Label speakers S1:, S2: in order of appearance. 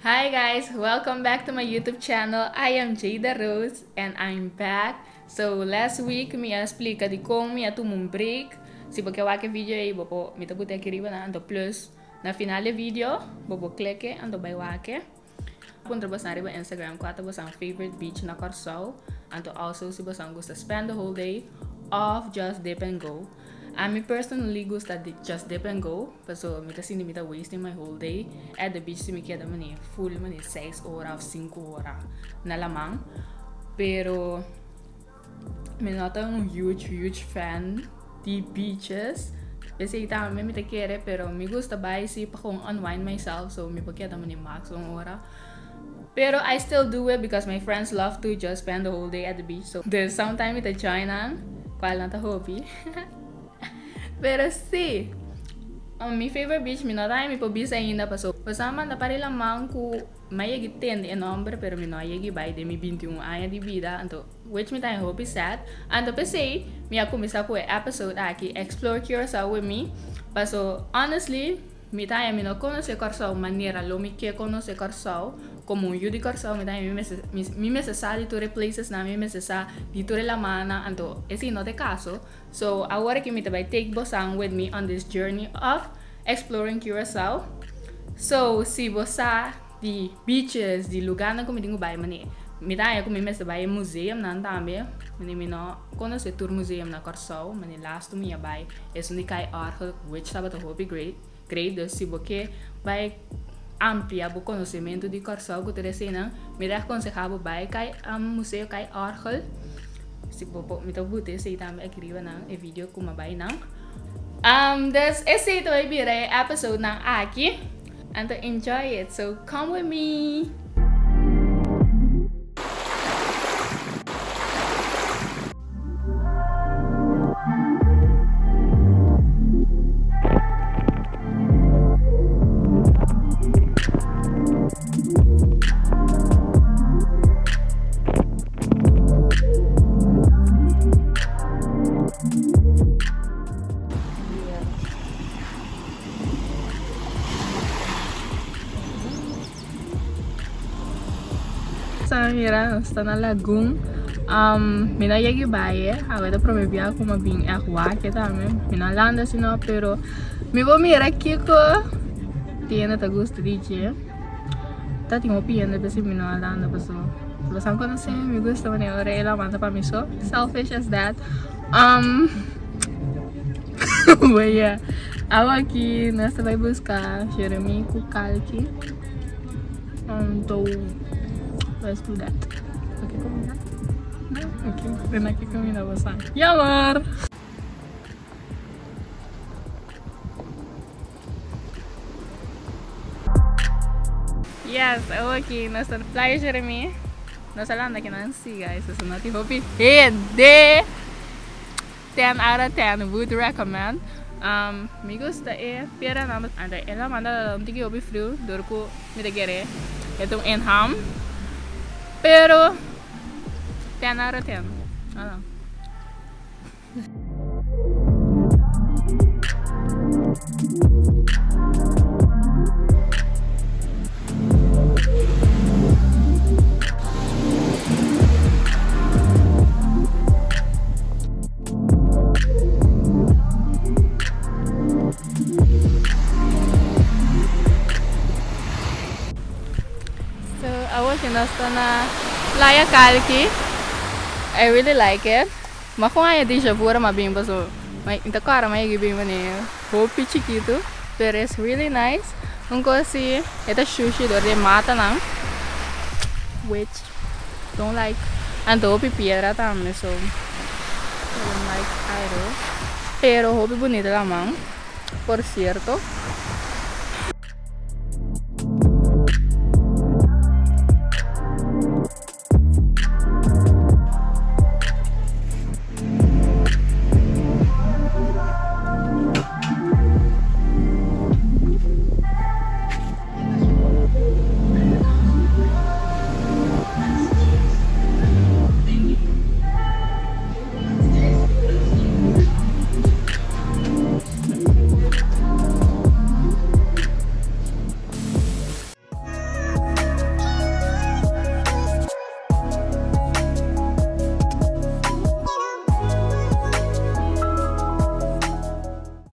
S1: Hi guys, welcome back to my YouTube channel. I am Jada Rose and I'm back. So last week me explica di como me atu um break. Se você quer vídeo aí, bobo me tabu aqui riba na ando plus na final do vídeo, bobo clique ando by wake. Punta bas na riba Instagram ko ata bas ang favorite beach na Corsao. Ando also si bas ang gusto spend the whole day off just dip and go. Me personally gusta just dip and go. So, me kasi hindi wasting my whole day at the beach. Si me queda man full man 6 oras, 5 oras na lamang. Pero, me nota un huge fan di beaches. Kasi ita me te quiere, pero me gusta ba si pa kung unwind myself. So, me pagkeda man max un ora. Pero I still do it because my friends love to just spend the whole day at the beach. So, there's sometimes ita join ang kwal na ta hobby. Pero sí, my favorite beach, mi nota mi po bisa ainda passou. Pasama na pare lamang ku mayagi ten e nombre, pero mi no ayagi by de mi 21 anos de vida, então which me time hope is sad. Ando pensei, mi começar com o episode aqui Explore Curaçao with me. Paso honestly, mi time mi no conoce Corsao maneira lo mi que conoce Corsao como eu de Corsao mi time mi necessari tore places na mi necessari di tore la mana anto esi no de caso. So agora que me vai take bosang with me on this journey of exploring Curaçao. So si bosa di beaches di lugar na como dingo bai mani mi tayo como mi vai museum nan tambe mi no conoce tour museum na Corsao mani last to mi bai es ni kai arco which sabe to be great se você vai ampliar o conhecimento de Corsao, que você não me aconselhava vai cai museu cai Orgel. Se você me tabuter se também aqui na e vídeo como vai não. This esse vai vir episode na aqui and enjoy it. So come with me. Mira, está na lagoon. Mina yagi baie, agora promevia como bem água que também. Mina landa sino, pero me vou mirar aqui ko tiene ta gusto dice. Tá tinha opinião de se mina landa paso. Você não conhece, me gusta mane ora ela manda para mim so. Selfish as that. Well, yeah. Aqui nessa vai buscar Jeremy com calque. Então let's do that. Okay, comida? No? Okay, then aquí comida bosan. Yamar! Yes, aqui nós estamos na Playa Jeremy. Nós falando aqui na Ansi, guys. Isso não te hope. De 10 out of 10 would recommend. Me gusta pera nada. Anda, ela manda um tiki hope frio. Dorko me te quere. Itong Enham. Pero 10 out of 10. Ano? So, I was in Astana Playa Calqui. I really like it. Makuha yung déjà vu ma bem paso. May inta cara may gibi mani. Hopi chiquito, pero it's really nice. Unko si ita sushi do de mata nang. Which don't like. Ando hopi piedra también so. I don't like either. Pero hopi bonita lamang. Por cierto.